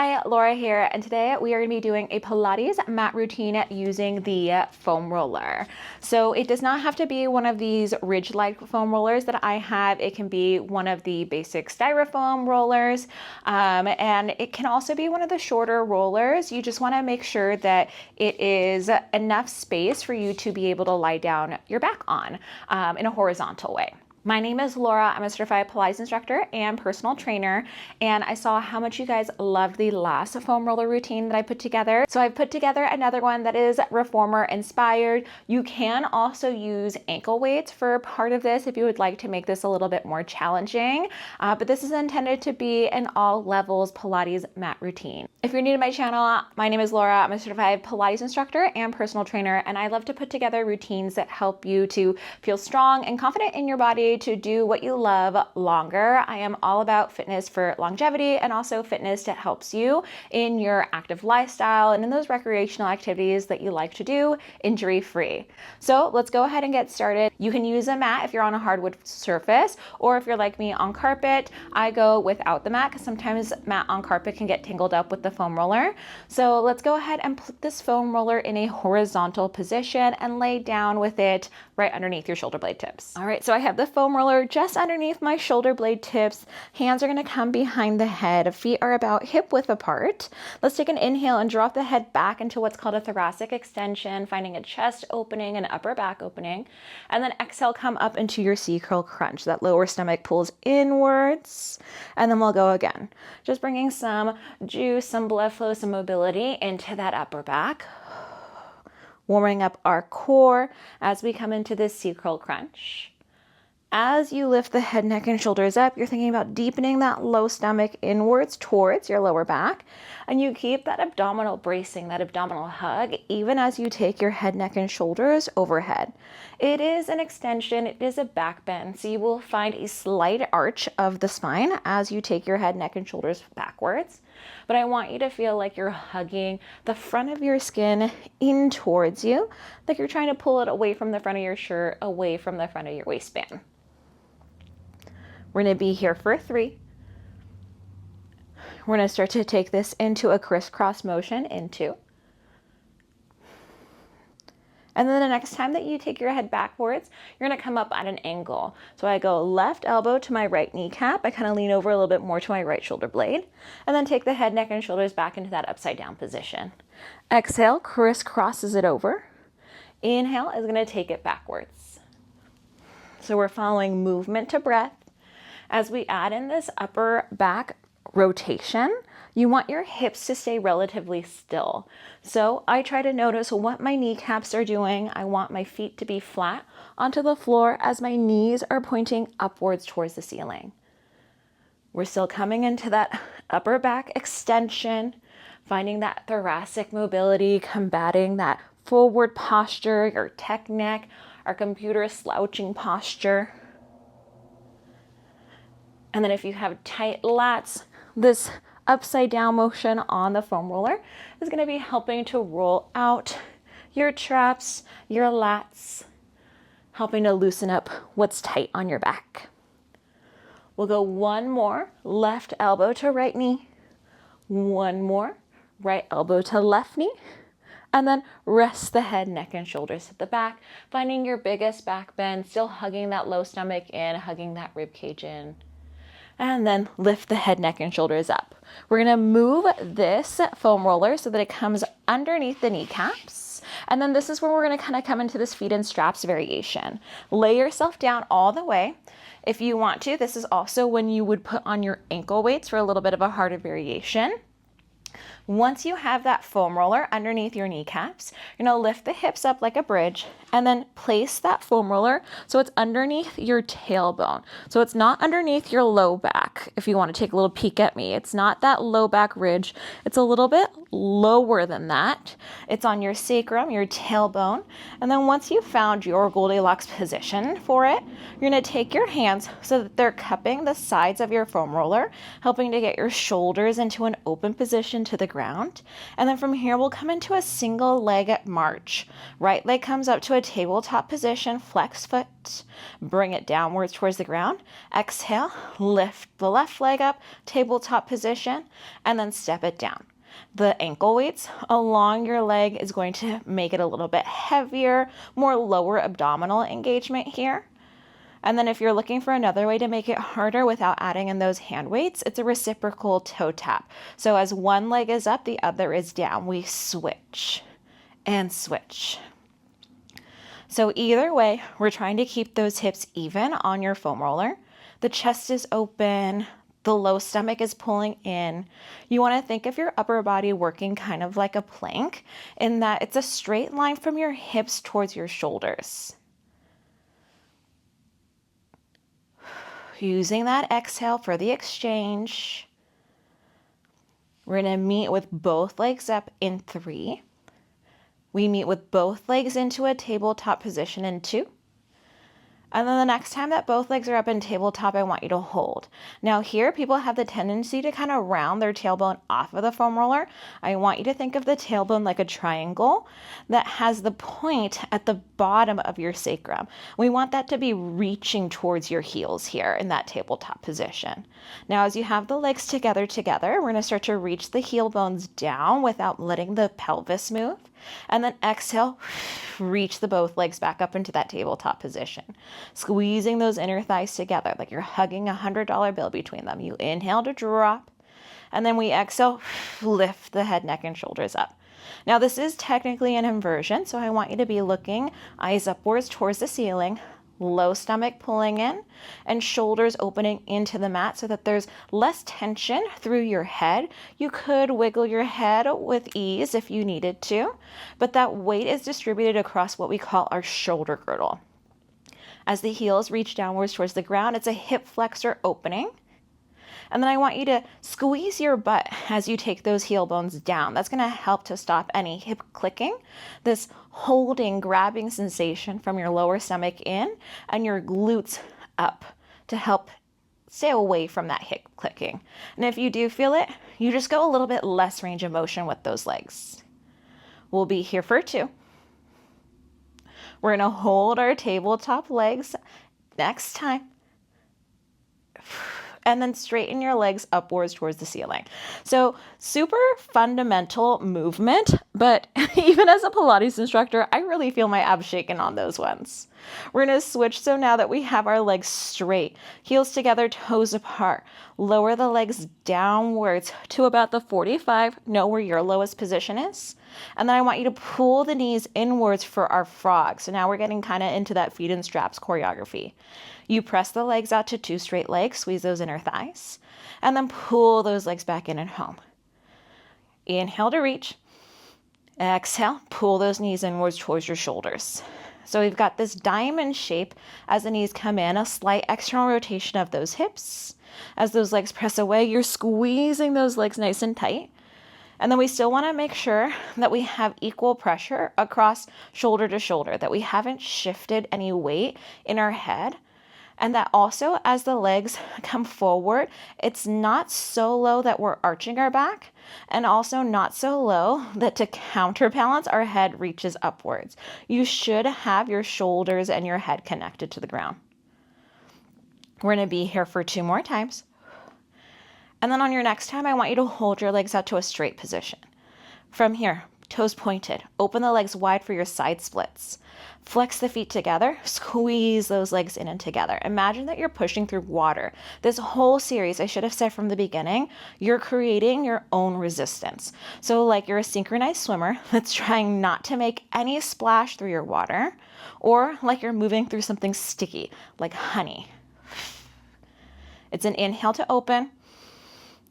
Hi, Laura here, and today we are going to be doing a Pilates mat routine using the foam roller. So it does not have to be one of these ridge-like foam rollers that I have. It can be one of the basic styrofoam rollers, and it can also be one of the shorter rollers. You just want to make sure that it is enough space for you to be able to lie down your back on in a horizontal way. My name is Laura. I'm a certified Pilates instructor and personal trainer, and I saw how much you guys loved the last foam roller routine that I put together. So I've put together another one that is reformer inspired. You can also use ankle weights for part of this if you would like to make this a little bit more challenging, but this is intended to be an all levels Pilates mat routine. If you're new to my channel, my name is Laura. I'm a certified Pilates instructor and personal trainer, and I love to put together routines that help you to feel strong and confident in your body to do what you love longer. I am all about fitness for longevity and also fitness that helps you in your active lifestyle and in those recreational activities that you like to do injury-free. So let's go ahead and get started. You can use a mat if you're on a hardwood surface, or if you're like me on carpet. I go without the mat because sometimes mat on carpet can get tangled up with the foam roller. So let's go ahead and put this foam roller in a horizontal position and lay down with it right underneath your shoulder blade tips. All right, so I have the foam roller just underneath my shoulder blade tips. Hands are gonna come behind the head. Feet are about hip width apart. Let's take an inhale and drop the head back into what's called a thoracic extension, finding a chest opening and upper back opening. And then exhale, come up into your C-curl crunch. That lower stomach pulls inwards. And then we'll go again. Just bringing some juice, some blood flow, some mobility into that upper back. Warming up our core as we come into this C-curl crunch. As you lift the head, neck, and shoulders up, you're thinking about deepening that low stomach inwards towards your lower back. And you keep that abdominal bracing, that abdominal hug, even as you take your head, neck, and shoulders overhead. It is an extension, it is a back bend, so you will find a slight arch of the spine as you take your head, neck, and shoulders backwards. But I want you to feel like you're hugging the front of your skin in towards you, like you're trying to pull it away from the front of your shirt, away from the front of your waistband. We're going to be here for 3. We're going to start to take this into a crisscross motion in 2. And then the next time that you take your head backwards, you're going to come up at an angle. So I go left elbow to my right kneecap. I kind of lean over a little bit more to my right shoulder blade. And then take the head, neck, and shoulders back into that upside down position. Exhale, crisscrosses it over. Inhale is going to take it backwards. So we're following movement to breath. As we add in this upper back rotation, you want your hips to stay relatively still. So I try to notice what my kneecaps are doing. I want my feet to be flat onto the floor as my knees are pointing upwards towards the ceiling. We're still coming into that upper back extension, finding that thoracic mobility, combating that forward posture, your tech neck, our computer slouching posture. And then if you have tight lats, this upside down motion on the foam roller is going to be helping to roll out your traps, your lats, helping to loosen up what's tight on your back. We'll go one more, left elbow to right knee, one more, right elbow to left knee, and then rest the head, neck, and shoulders at the back, finding your biggest back bend, still hugging that low stomach in, hugging that rib cage in. And then lift the head, neck, and shoulders up. We're gonna move this foam roller so that it comes underneath the kneecaps. And then this is where we're gonna kind of come into this feet and straps variation. Lay yourself down all the way. If you want to, this is also when you would put on your ankle weights for a little bit of a harder variation. Once you have that foam roller underneath your kneecaps, you're gonna lift the hips up like a bridge and then place that foam roller so it's underneath your tailbone. So it's not underneath your low back. If you want to take a little peek at me, it's not that low back ridge. It's a little bit lower than that. It's on your sacrum, your tailbone. And then once you've found your Goldilocks position for it, you're gonna take your hands so that they're cupping the sides of your foam roller, helping to get your shoulders into an open position to the ground. And then from here, we'll come into a single leg march. Right leg comes up to a a tabletop position, flex foot, bring it downwards towards the ground. Exhale, lift the left leg up, tabletop position, and then step it down. The ankle weights along your leg is going to make it a little bit heavier, more lower abdominal engagement here. And then if you're looking for another way to make it harder without adding in those hand weights, it's a reciprocal toe tap. So as one leg is up, the other is down. We switch and switch. So either way, we're trying to keep those hips even on your foam roller. The chest is open. The low stomach is pulling in. You want to think of your upper body working kind of like a plank in that it's a straight line from your hips towards your shoulders. Using that exhale for the exchange. We're going to meet with both legs up in 3. We meet with both legs into a tabletop position in 2. And then the next time that both legs are up in tabletop, I want you to hold. Now here, people have the tendency to kind of round their tailbone off of the foam roller. I want you to think of the tailbone like a triangle that has the point at the bottom of your sacrum. We want that to be reaching towards your heels here in that tabletop position. Now, as you have the legs together, we're going to start to reach the heel bones down without letting the pelvis move. And then exhale, reach the both legs back up into that tabletop position. Squeezing those inner thighs together like you're hugging a $100 bill between them. You inhale to drop, and then we exhale, lift the head, neck, and shoulders up. Now this is technically an inversion, so I want you to be looking eyes upwards towards the ceiling, low stomach pulling in, and shoulders opening into the mat so that there's less tension through your head. You could wiggle your head with ease if you needed to, but that weight is distributed across what we call our shoulder girdle. As the heels reach downwards towards the ground, it's a hip flexor opening. And then I want you to squeeze your butt as you take those heel bones down. That's going to help to stop any hip clicking, this holding, grabbing sensation from your lower stomach in and your glutes up to help stay away from that hip clicking. And if you do feel it, you just go a little bit less range of motion with those legs. We'll be here for 2. We're going to hold our tabletop legs next time. And then straighten your legs upwards towards the ceiling. So super fundamental movement, but even as a Pilates instructor, I really feel my abs shaking on those ones. We're going to switch. So now that we have our legs straight, heels together, toes apart, lower the legs downwards to about the 45. Know where your lowest position is. And then I want you to pull the knees inwards for our frog. So now we're getting kind of into that feet and straps choreography. You press the legs out to 2 straight legs, squeeze those inner thighs, and then pull those legs back in and home. Inhale to reach. Exhale, pull those knees inwards towards your shoulders. So we've got this diamond shape as the knees come in, a slight external rotation of those hips. As those legs press away, you're squeezing those legs nice and tight. And then we still want to make sure that we have equal pressure across shoulder to shoulder, that we haven't shifted any weight in our head. And that also, as the legs come forward, it's not so low that we're arching our back, and also not so low that to counterbalance, our head reaches upwards. You should have your shoulders and your head connected to the ground. We're going to be here for 2 more times. And then on your next time, I want you to hold your legs out to a straight position. From here, toes pointed. Open the legs wide for your side splits. Flex the feet together, squeeze those legs in and together. Imagine that you're pushing through water. This whole series, I should have said from the beginning, you're creating your own resistance. So like you're a synchronized swimmer that's trying not to make any splash through your water, or like you're moving through something sticky, like honey. It's an inhale to open.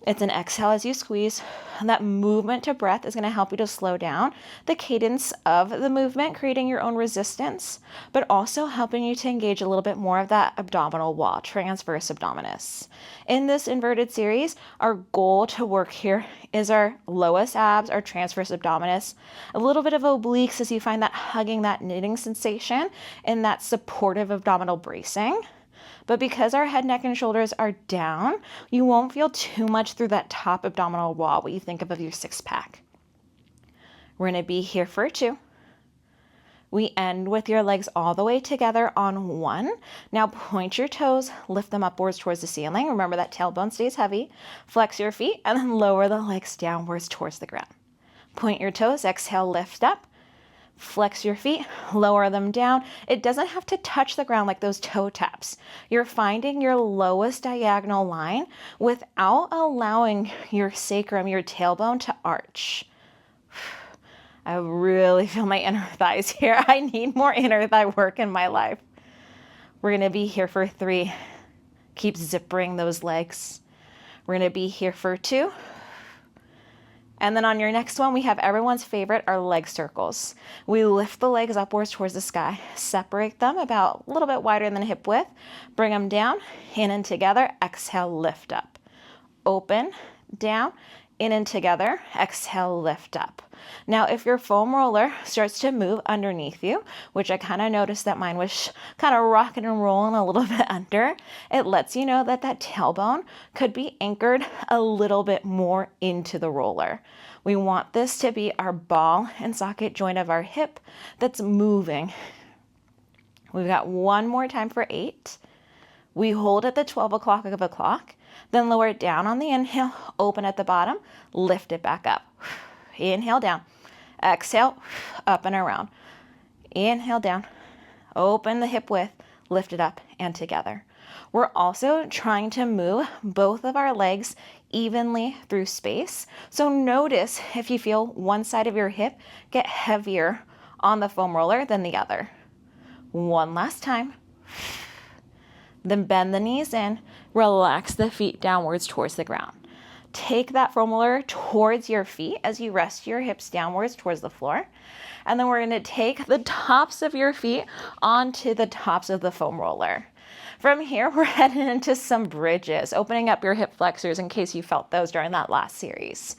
It's an exhale as you squeeze. And that movement to breath is going to help you to slow down the cadence of the movement, creating your own resistance, but also helping you to engage a little bit more of that abdominal wall, transverse abdominis. In this inverted series, our goal to work here is our lowest abs, our transverse abdominis, a little bit of obliques as you find that hugging, that knitting sensation, and that supportive abdominal bracing. But because our head, neck, and shoulders are down, you won't feel too much through that top abdominal wall, what you think of your 6-pack. We're going to be here for 2. We end with your legs all the way together on 1. Now point your toes, lift them upwards towards the ceiling. Remember that tailbone stays heavy. Flex your feet and then lower the legs downwards towards the ground. Point your toes, exhale, lift up. Flex your feet, lower them down. It doesn't have to touch the ground like those toe taps. You're finding your lowest diagonal line without allowing your sacrum, your tailbone to arch. I really feel my inner thighs here. I need more inner thigh work in my life. We're going to be here for 3. Keep zippering those legs. We're going to be here for 2. And then on your next one, we have everyone's favorite, our leg circles. We lift the legs upwards towards the sky, separate them about a little bit wider than hip width, bring them down, in and together, exhale, lift up. Open, down, in and together, exhale, lift up. Now, if your foam roller starts to move underneath you, which I kind of noticed that mine was kind of rocking and rolling a little bit under, it lets you know that that tailbone could be anchored a little bit more into the roller. We want this to be our ball and socket joint of our hip that's moving. We've got one more time for 8. We hold at the 12 o'clock of a clock, then lower it down on the inhale, open at the bottom, lift it back up. Inhale down, exhale, up and around. Inhale down, open the hip width, lift it up and together. We're also trying to move both of our legs evenly through space. So notice if you feel one side of your hip get heavier on the foam roller than the other. One last time. Then bend the knees in, relax the feet downwards towards the ground. Take that foam roller towards your feet as you rest your hips downwards towards the floor. And then we're going to take the tops of your feet onto the tops of the foam roller. From here, we're heading into some bridges, opening up your hip flexors in case you felt those during that last series.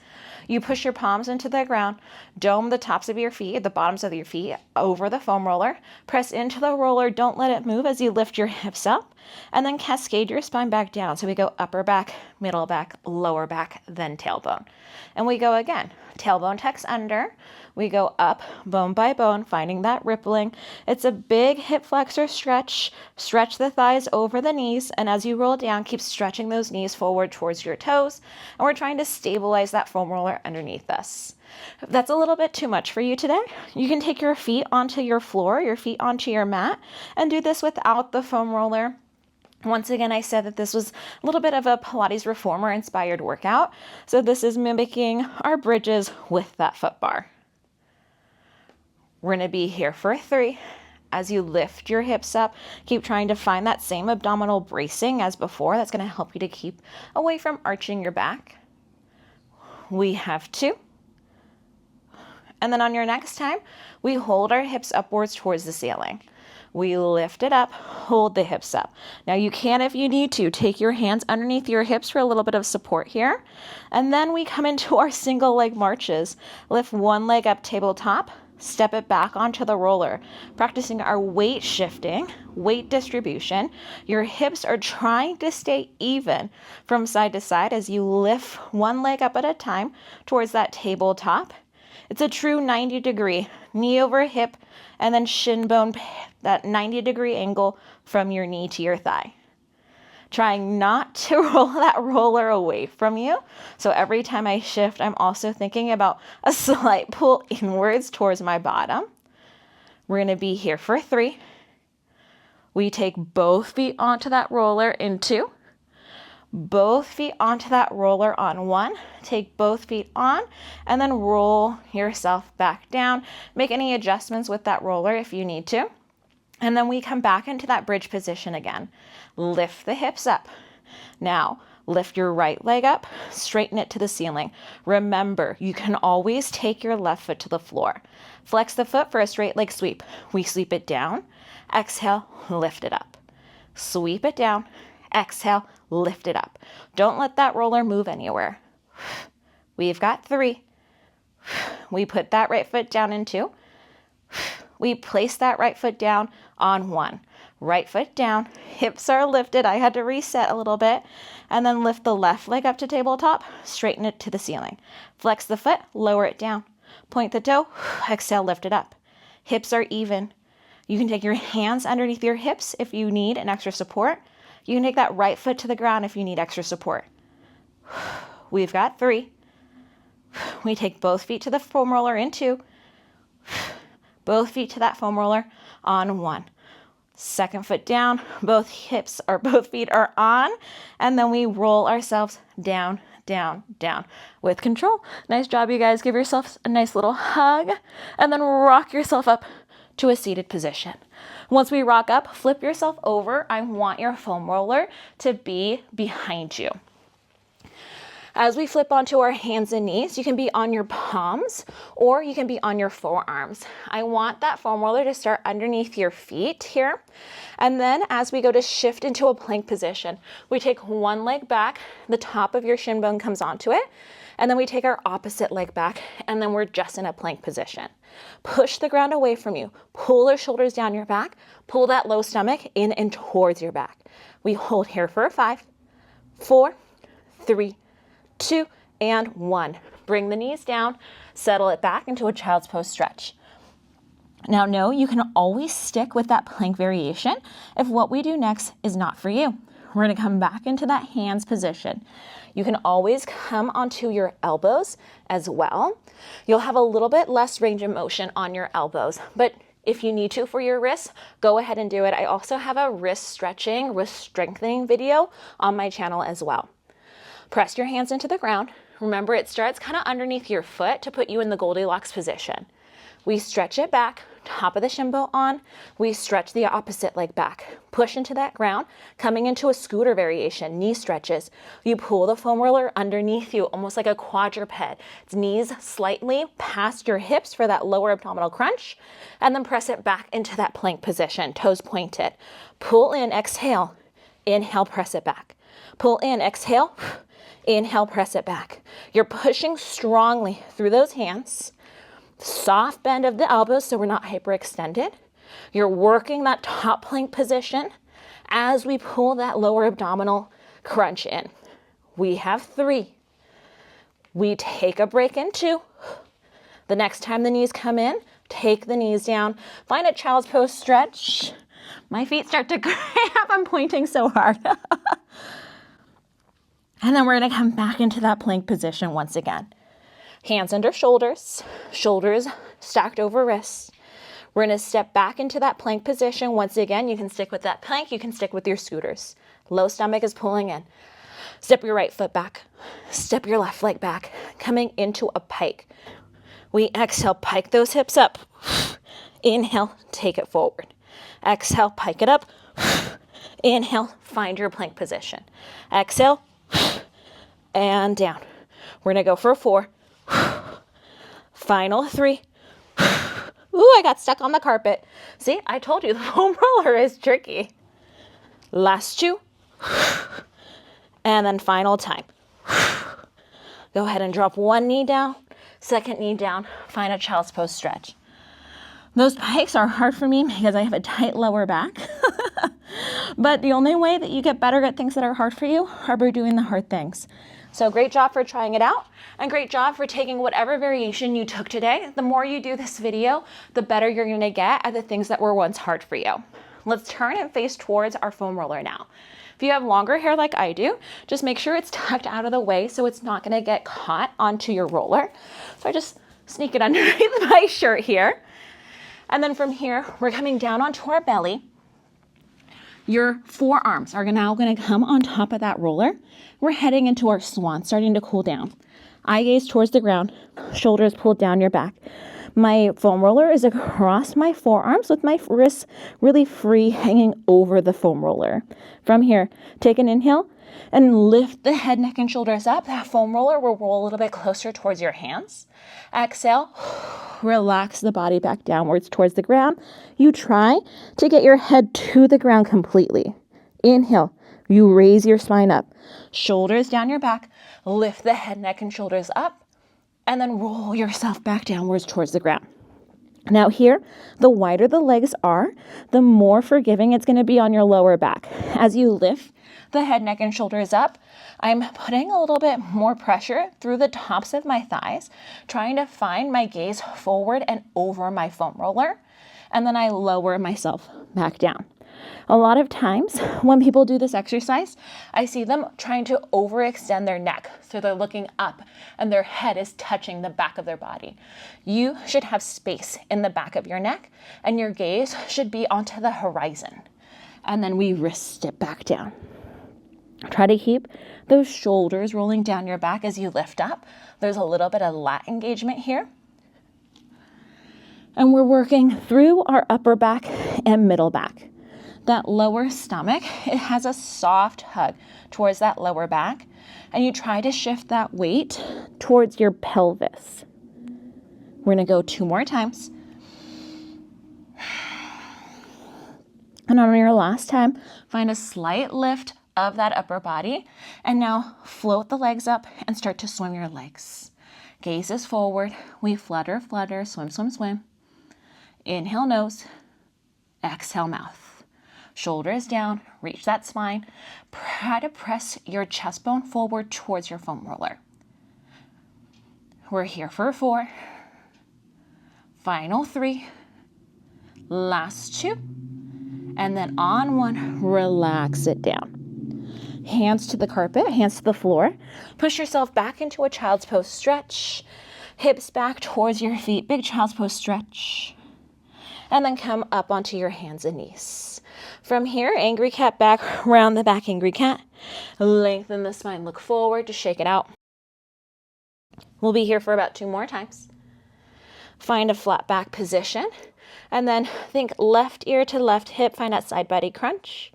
You push your palms into the ground, dome the tops of your feet, the bottoms of your feet over the foam roller, press into the roller, don't let it move as you lift your hips up, and then cascade your spine back down. So we go upper back, middle back, lower back, then tailbone. And we go again, tailbone tucks under, we go up bone by bone, finding that rippling. It's a big hip flexor stretch. Stretch the thighs over the knees, and as you roll down, keep stretching those knees forward towards your toes. And we're trying to stabilize that foam roller underneath us. If that's a little bit too much for you today, you can take your feet onto your floor, your feet onto your mat, and do this without the foam roller. Once again, I said that this was a little bit of a Pilates reformer inspired workout. So this is mimicking our bridges with that foot bar. We're going to be here for 3. As you lift your hips up, keep trying to find that same abdominal bracing as before. That's going to help you to keep away from arching your back. We have 2. And then on your next time, we hold our hips upwards towards the ceiling. We lift it up, hold the hips up. Now you can, if you need to, take your hands underneath your hips for a little bit of support here. And then we come into our single leg marches. Lift one leg up tabletop, step it back onto the roller, practicing our weight shifting, weight distribution. Your hips are trying to stay even from side to side as you lift one leg up at a time towards that tabletop. It's a true 90-degree knee over hip and then shin bone, that 90-degree angle from your knee to your thigh. Trying not to roll that roller away from you. So every time I shift, I'm also thinking about a slight pull inwards towards my bottom. We're going to be here for 3. We take both feet onto that roller in 2. Both feet onto that roller on 1. Take both feet on and then roll yourself back down. Make any adjustments with that roller if you need to. And then we come back into that bridge position again. Lift the hips up. Now, lift your right leg up, straighten it to the ceiling. Remember, you can always take your left foot to the floor. Flex the foot for a straight leg sweep. We sweep it down. Exhale, lift it up. Sweep it down. Exhale, lift it up. Don't let that roller move anywhere. We've got 3. We put that right foot down in 2. We place that right foot down on 1. Right foot down, hips are lifted. I had to reset a little bit. And then lift the left leg up to tabletop, straighten it to the ceiling. Flex the foot, lower it down. Point the toe, exhale, lift it up. Hips are even. You can take your hands underneath your hips if you need an extra support. You can take that right foot to the ground if you need extra support. We've got 3. We take both feet to the foam roller in 2. Both feet to that foam roller on 1. Second foot down, both feet are on, and then we roll ourselves down, down, down with control. Nice job, you guys. Give yourself a nice little hug, and then rock yourself up to a seated position. Once we rock up, flip yourself over. I want your foam roller to be behind you. As we flip onto our hands and knees, you can be on your palms or you can be on your forearms. I want that foam roller to start underneath your feet here. And then as we go to shift into a plank position, we take one leg back, the top of your shin bone comes onto it, and then we take our opposite leg back, and then we're just in a plank position. Push the ground away from you. Pull your shoulders down your back. Pull that low stomach in and towards your back. We hold here for 5, 4, 3, 2, and 1. Bring the knees down, settle it back into a child's pose stretch. Now know you can always stick with that plank variation if what we do next is not for you. We're going to come back into that hands position. You can always come onto your elbows as well. You'll have a little bit less range of motion on your elbows, but if you need to for your wrists, go ahead and do it. I also have a wrist stretching, wrist strengthening video on my channel as well. Press your hands into the ground. Remember, it starts kind of underneath your foot to put you in the Goldilocks position. We stretch it back, top of the shin bone on. We stretch the opposite leg back. Push into that ground, coming into a scooter variation, knee stretches. You pull the foam roller underneath you, almost like a quadruped. It's knees slightly past your hips for that lower abdominal crunch, and then press it back into that plank position, toes pointed. Pull in, exhale. Inhale, press it back. Pull in, exhale. Inhale, press it back. You're pushing strongly through those hands. Soft bend of the elbows so we're not hyperextended. You're working that top plank position as we pull that lower abdominal crunch in. We have 3. We take a break in 2. The next time the knees come in, take the knees down. Find a child's pose stretch. My feet start to cramp. I'm pointing so hard. And then we're going to come back into that plank position once again. Hands under shoulders, shoulders stacked over wrists. We're going to step back into that plank position. Once again, you can stick with that plank. You can stick with your scooters. Low stomach is pulling in. Step your right foot back. Step your left leg back. Coming into a pike. We exhale, pike those hips up. Inhale, take it forward. Exhale, pike it up. Inhale, find your plank position. Exhale, and down. We're going to go for 4. Final 3. Ooh, I got stuck on the carpet. See, I told you the foam roller is tricky. Last 2. And then final time. Go ahead and drop one knee down, second knee down. Find a child's pose stretch. Those pikes are hard for me because I have a tight lower back. But the only way that you get better at things that are hard for you are by doing the hard things. So great job for trying it out, and great job for taking whatever variation you took today. The more you do this video, the better you're going to get at the things that were once hard for you. Let's turn and face towards our foam roller now. If you have longer hair like I do, just make sure it's tucked out of the way so it's not going to get caught onto your roller. So I just sneak it underneath my shirt here. And then from here, we're coming down onto our belly. Your forearms are now going to come on top of that roller. We're heading into our swan, starting to cool down. Eye gaze towards the ground, shoulders pulled down your back. My foam roller is across my forearms with my wrists really free, hanging over the foam roller. From here, take an inhale and lift the head, neck, and shoulders up. That foam roller will roll a little bit closer towards your hands. Exhale, relax the body back downwards towards the ground. You try to get your head to the ground completely. Inhale, you raise your spine up. Shoulders down your back, lift the head, neck, and shoulders up, and then roll yourself back downwards towards the ground. Now here, the wider the legs are, the more forgiving it's going to be on your lower back. As you lift the head, neck, and shoulders up. I'm putting a little bit more pressure through the tops of my thighs, trying to find my gaze forward and over my foam roller. And then I lower myself back down. A lot of times when people do this exercise, I see them trying to overextend their neck. So they're looking up and their head is touching the back of their body. You should have space in the back of your neck and your gaze should be onto the horizon. And then we wrist it back down. Try to keep those shoulders rolling down your back as you lift up. There's a little bit of lat engagement here. And we're working through our upper back and middle back. That lower stomach, it has a soft hug towards that lower back. And you try to shift that weight towards your pelvis. We're gonna go 2 more times. And on your last time, find a slight lift of that upper body. And now float the legs up and start to swim your legs. Gaze is forward. We flutter, flutter, swim, swim, swim. Inhale nose, exhale mouth. Shoulders down, reach that spine. Try to press your chest bone forward towards your foam roller. We're here for 4. Final 3. Last 2. And then on 1, relax it down. Hands to the carpet, hands to the floor. Push yourself back into a child's pose stretch. Hips back towards your feet, big child's pose stretch. And then come up onto your hands and knees. From here, angry cat back, round the back, angry cat. Lengthen the spine, look forward to shake it out. We'll be here for about 2 more times. Find a flat back position. And then think left ear to left hip, find that side body crunch.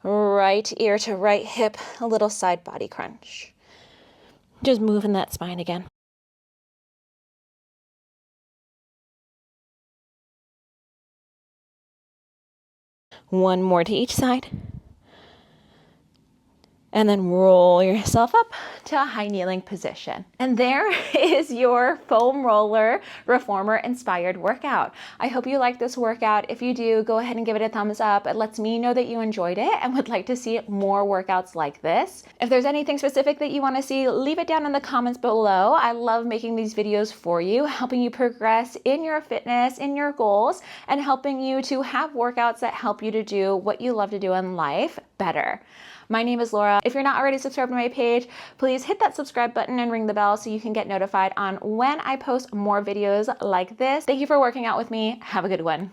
Right ear to right hip, a little side body crunch. Just moving that spine again. One more to each side. And then roll yourself up to a high kneeling position. And there is your foam roller reformer inspired workout. I hope you like this workout. If you do, go ahead and give it a thumbs up. It lets me know that you enjoyed it and would like to see more workouts like this. If there's anything specific that you want to see, leave it down in the comments below. I love making these videos for you, helping you progress in your fitness, in your goals, and helping you to have workouts that help you to do what you love to do in life better. My name is Laura. If you're not already subscribed to my page, please hit that subscribe button and ring the bell so you can get notified on when I post more videos like this. Thank you for working out with me. Have a good one.